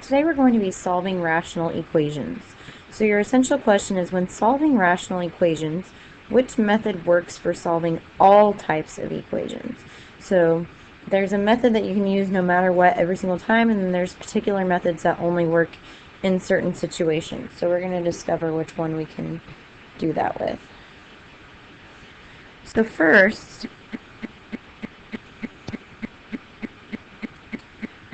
today we're going to be solving rational equations. So your essential question is, when solving rational equations, which method works for solving all types of equations? So there's a method that you can use no matter what every single time, and then there's particular methods that only work in certain situations. So we're going to discover which one we can do that with. So first,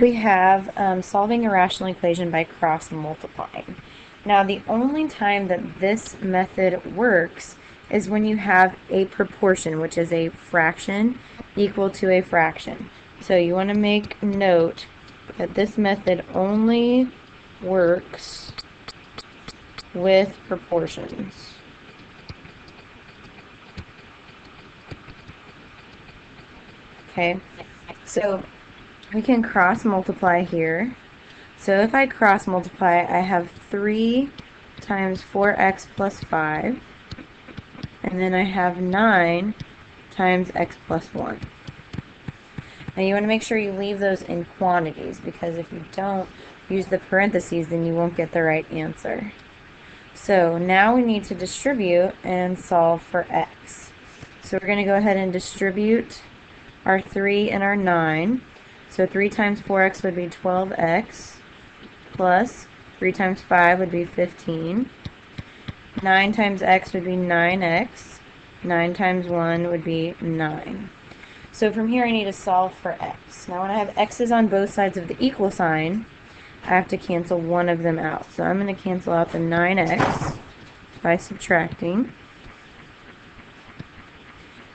we have solving a rational equation by cross multiplying. Now, the only time that this method works is when you have a proportion, which is a fraction equal to a fraction. So you want to make note that this method only works with proportions. Okay, so we can cross multiply here. So if I cross multiply, I have 3 times 4x plus 5, and then I have 9 times x plus 1. Now you want to make sure you leave those in quantities, because if you don't use the parentheses, then you won't get the right answer. So now we need to distribute and solve for x. So we're going to go ahead and distribute our 3 and our 9. So 3 times 4x would be 12x, plus 3 times 5 would be 15. 9 times x would be 9x. 9 times 1 would be 9. So from here I need to solve for x. Now when I have x's on both sides of the equal sign, I have to cancel one of them out. So I'm going to cancel out the 9x by subtracting.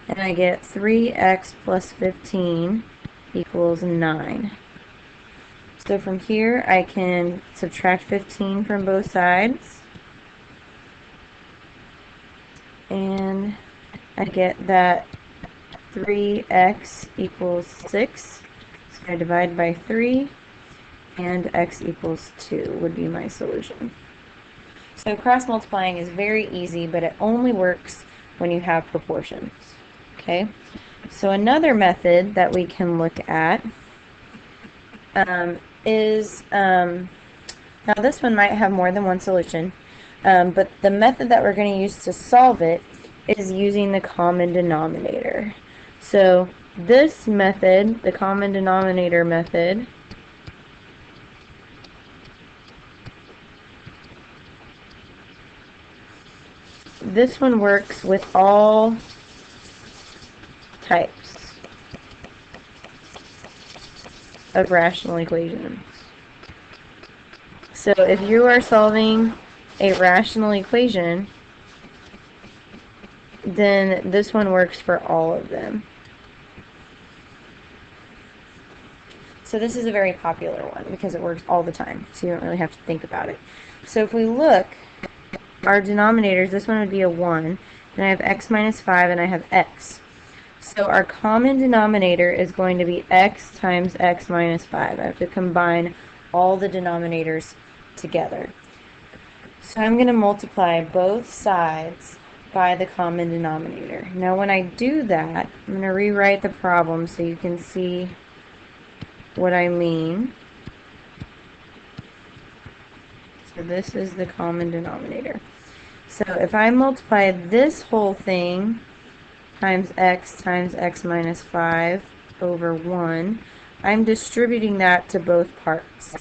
And I get 3x plus 15 equals 9. So from here I can subtract 15 from both sides, and I get that 3x equals 6. So I divide by 3, and x equals 2 would be my solution. So cross multiplying is very easy, but it only works when you have proportions. Okay, so another method that we can look at is, now this one might have more than one solution, but the method that we're going to use to solve it is using the common denominator. So this method, the common denominator method, this one works with all types of rational equations. So if you are solving a rational equation, then this one works for all of them. So this is a very popular one because it works all the time, so you don't really have to think about it. So if we look, our denominators, this one would be a 1, and I have x minus 5, and I have x. So our common denominator is going to be x times x minus 5. I have to combine all the denominators together. So I'm going to multiply both sides by the common denominator. Now when I do that, I'm going to rewrite the problem so you can see what I mean. So this is the common denominator. So if I multiply this whole thing times x minus 5 over 1, I'm distributing that to both parts.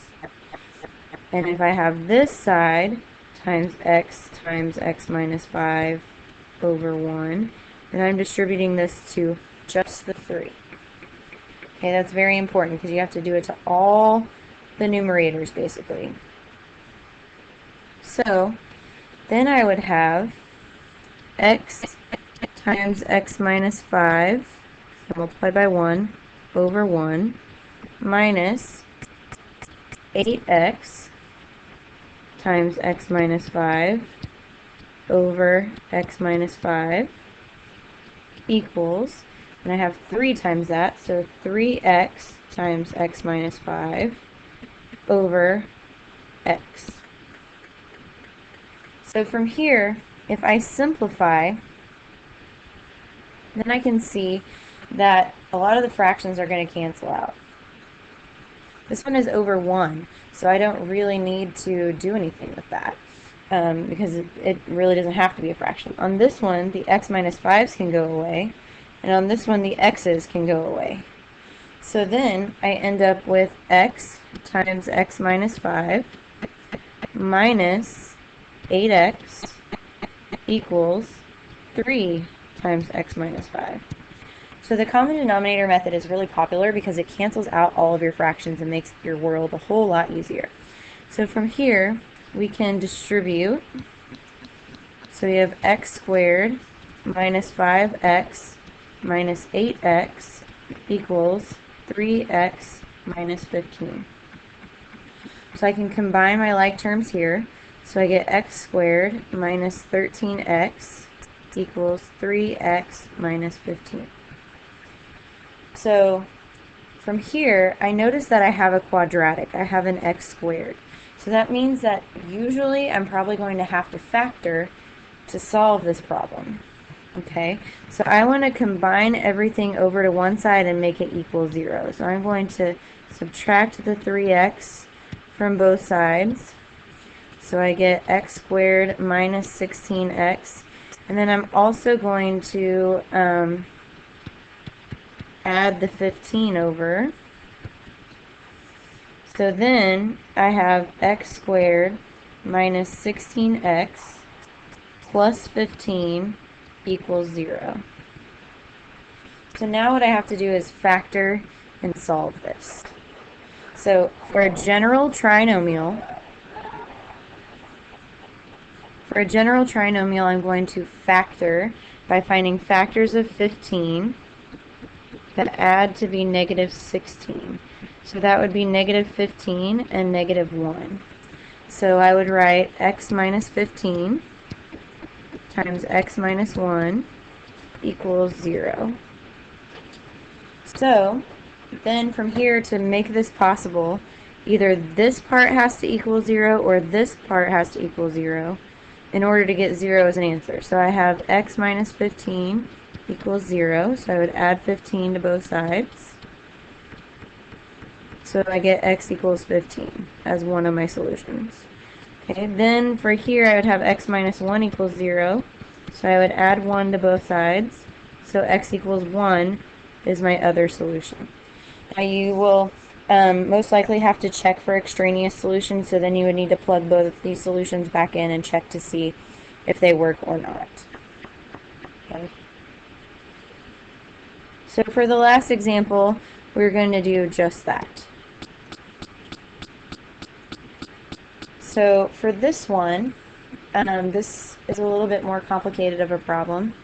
And if I have this side times x minus 5 over 1, then I'm distributing this to just the 3. Okay, that's very important because you have to do it to all the numerators basically. So then I would have x times x minus 5 multiplied by 1 over 1 minus 8x times x minus 5 over x minus 5 equals, and I have 3 times that, so 3x times x minus 5 over x. So from here, if I simplify, then I can see that a lot of the fractions are going to cancel out. This one is over 1, so I don't really need to do anything with that because it really doesn't have to be a fraction. On this one, the x minus 5s can go away, and on this one, the x's can go away. So then I end up with x times x minus 5 minus 8x equals 3 times x minus 5. So the common denominator method is really popular because it cancels out all of your fractions and makes your world a whole lot easier. So from here, we can distribute. So we have x squared minus 5x minus 8x equals 3x minus 15. So I can combine my like terms here. So I get x squared minus 13x equals 3x minus 15. So from here, I notice that I have a quadratic. I have an x squared. So that means that usually I'm probably going to have to factor to solve this problem. Okay, so I want to combine everything over to one side and make it equal 0. So I'm going to subtract the 3x from both sides. So I get x squared minus 16x. And then I'm also going to add the 15 over. So then I have x squared minus 16x plus 15 equals 0. So now what I have to do is factor and solve this. So for a general trinomial, I'm going to factor by finding factors of 15 that add to be negative 16. So that would be negative 15 and negative 1. So I would write x minus 15 times x minus 1 equals 0. So then from here, to make this possible, either this part has to equal 0 or this part has to equal 0 in order to get 0 as an answer. So I have x minus 15 equals 0, so I would add 15 to both sides. So I get x equals 15 as one of my solutions. Okay, then for here I would have x minus 1 equals 0, so I would add 1 to both sides. So x equals 1 is my other solution. Now you will most likely have to check for extraneous solutions, so then you would need to plug both these solutions back in and check to see if they work or not. Okay. So for the last example, we're going to do just that. So for this one, this is a little bit more complicated of a problem.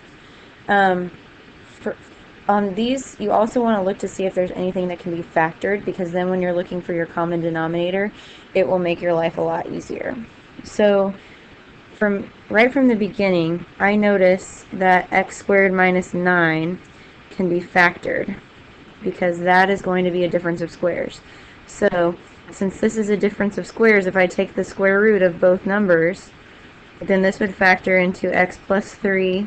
On these, you also want to look to see if there's anything that can be factored, because then when you're looking for your common denominator, it will make your life a lot easier. So right from the beginning, I notice that x squared minus 9 can be factored, because that is going to be a difference of squares. So since this is a difference of squares, if I take the square root of both numbers, then this would factor into x plus 3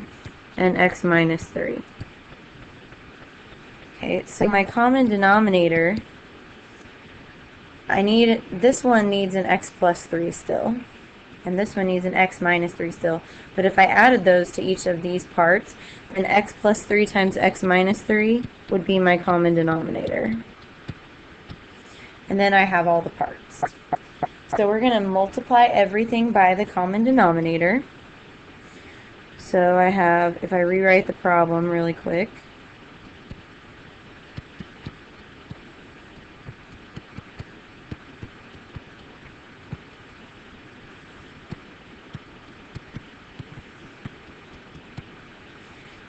and x minus 3. Okay, so my common denominator, this one needs an x plus 3 still, and this one needs an x minus 3 still. But if I added those to each of these parts, then x plus 3 times x minus 3 would be my common denominator. And then I have all the parts. So we're going to multiply everything by the common denominator. So I have, if I rewrite the problem really quick,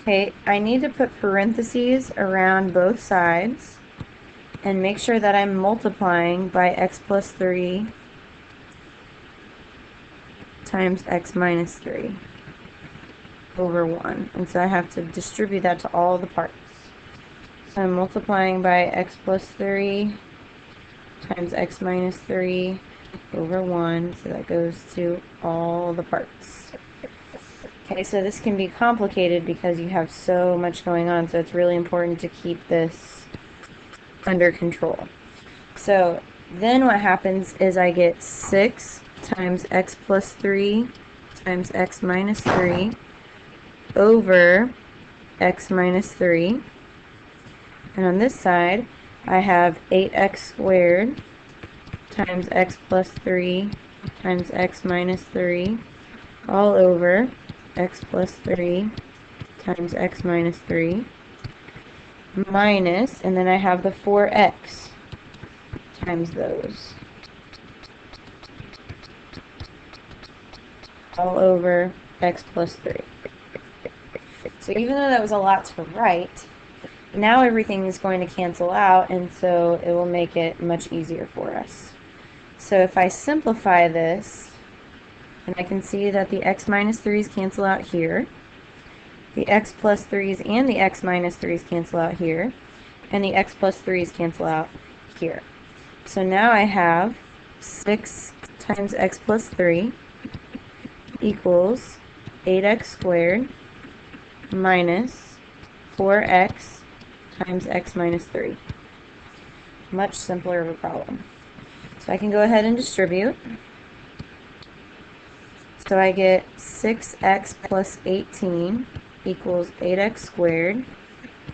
okay, I need to put parentheses around both sides and make sure that I'm multiplying by x plus 3 times x minus 3 over 1. And so I have to distribute that to all the parts. So I'm multiplying by x plus 3 times x minus 3 over 1. So that goes to all the parts. Okay, so this can be complicated because you have so much going on, so it's really important to keep this under control. So Then what happens is I get 6 times x plus 3 times x minus 3 over x minus 3. And on this side, I have 8x squared times x plus 3 times x minus 3 all over x plus 3 times x minus 3 minus, and then I have the 4x times those all over x plus 3. So even though that was a lot to write, now everything is going to cancel out, and so it will make it much easier for us. So if I simplify this, and I can see that the x minus 3's cancel out here, the x plus 3's and the x minus 3's cancel out here, and the x plus 3's cancel out here. So now I have 6 times x plus 3 equals 8x squared minus 4x times x minus 3. Much simpler of a problem. So I can go ahead and distribute. So I get 6x plus 18 equals 8x squared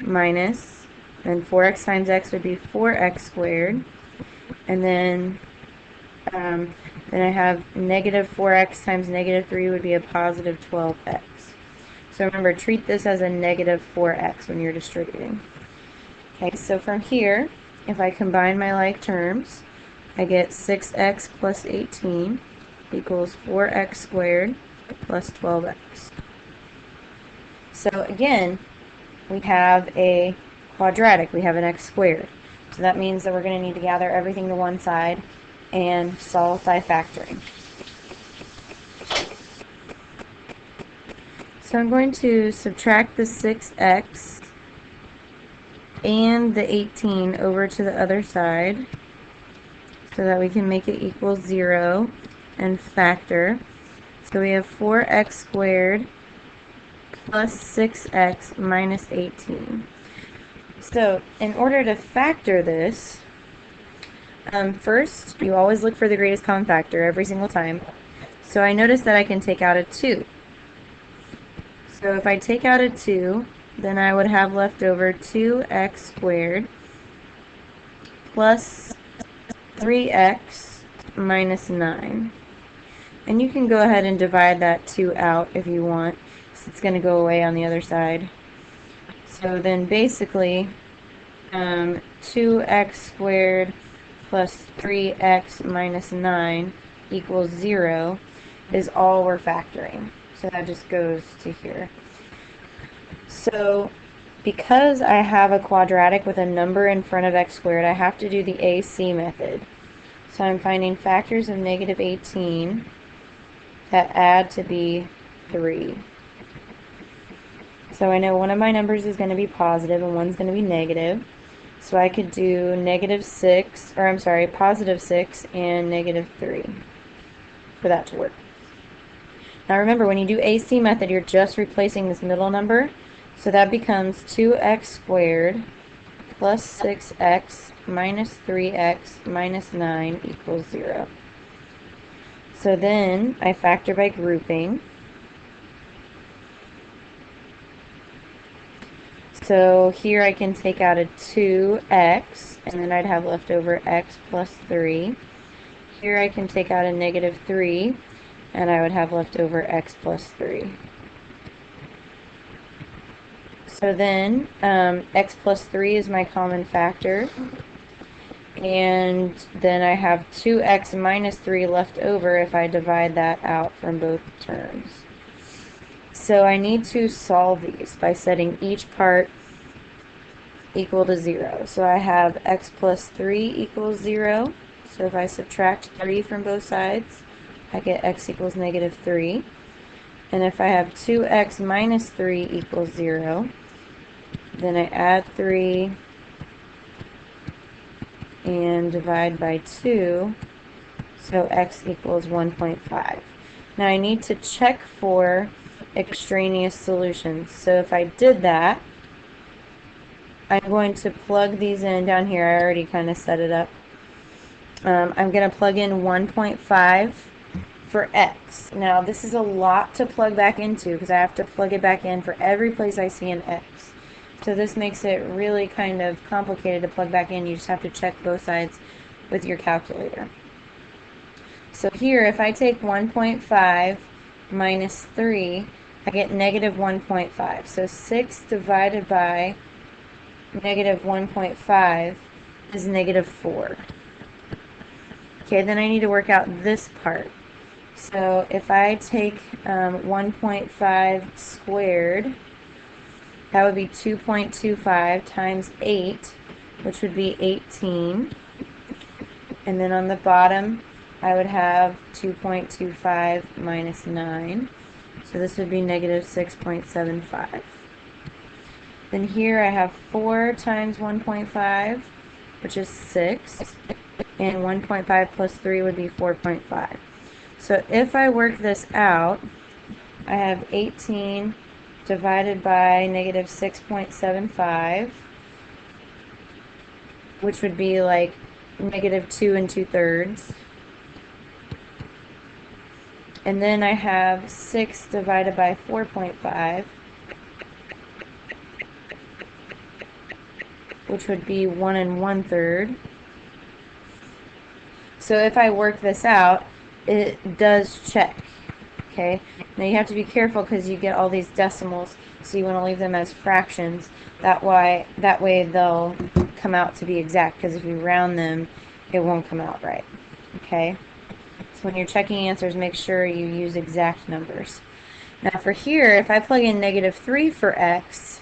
minus, then 4x times x would be 4x squared, and then I have negative 4x times negative 3 would be a positive 12x. So remember, treat this as a negative 4x when you're distributing. Okay, so from here, if I combine my like terms, I get 6x plus 18 equals 4x squared plus 12x. So again, we have a quadratic. We have an x squared. So that means that we're going to need to gather everything to one side and solve by factoring. So I'm going to subtract the 6x and the 18 over to the other side so that we can make it equal 0 and factor. So we have 4x squared plus 6x minus 18. So in order to factor this, first you always look for the greatest common factor every single time. So I notice that I can take out a 2. So if I take out a 2, then I would have left over 2x squared plus 3x minus 9. And you can go ahead and divide that 2 out if you want, so it's going to go away on the other side. So then basically 2x squared plus 3x minus 9 equals 0 is all we're factoring. So that just goes to here. So because I have a quadratic with a number in front of x squared, I have to do the AC method. So I'm finding factors of negative 18 that add to be 3. So I know one of my numbers is going to be positive and one's going to be negative. So I could do positive 6 and negative 3 for that to work. Now remember, when you do AC method, you're just replacing this middle number. So that becomes 2x squared plus 6x minus 3x minus 9 equals 0. So then I factor by grouping. So here I can take out a 2x, and then I'd have left over x plus 3. Here I can take out a negative 3, and I would have left over x plus 3. So then x plus 3 is my common factor, and then I have 2x minus 3 left over if I divide that out from both terms. So I need to solve these by setting each part equal to 0. So I have x plus 3 equals 0. So if I subtract 3 from both sides, I get x equals negative 3. And if I have 2x minus 3 equals 0, then I add 3 and divide by 2, so x equals 1.5. Now I need to check for extraneous solutions. So if I did that, I'm going to plug these in down here. I already kind of set it up. I'm going to plug in 1.5 for x. Now, this is a lot to plug back into because I have to plug it back in for every place I see an x. So this makes it really kind of complicated to plug back in. You just have to check both sides with your calculator. So here, if I take 1.5 minus 3, I get negative 1.5. So 6 divided by negative 1.5 is negative 4. Okay, then I need to work out this part. So if I take 1.5 squared, that would be 2.25 times 8, which would be 18. And then on the bottom, I would have 2.25 minus 9. So this would be negative 6.75. Then here I have 4 times 1.5, which is 6. And 1.5 plus 3 would be 4.5. So if I work this out, I have 18 divided by negative 6.75, which would be like negative 2 2/3. And then I have 6 divided by 4.5, which would be 1 1/3. So if I work this out, it does check. Okay, now you have to be careful because you get all these decimals, so you want to leave them as fractions. That way they'll come out to be exact, because if you round them, it won't come out right. Okay, so when you're checking answers, make sure you use exact numbers. Now for here, if I plug in negative 3 for x,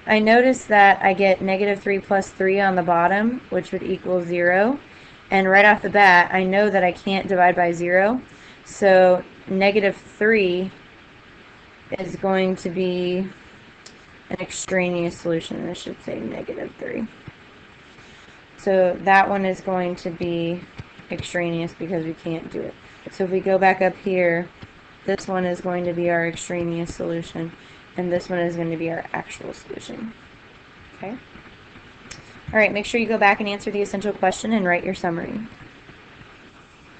I notice that I get negative 3 plus 3 on the bottom, which would equal 0. And right off the bat, I know that I can't divide by 0. So negative 3 is going to be an extraneous solution. I should say negative 3. So that one is going to be extraneous because we can't do it. So if we go back up here, this one is going to be our extraneous solution, and this one is going to be our actual solution. Okay? All right, make sure you go back and answer the essential question and write your summary.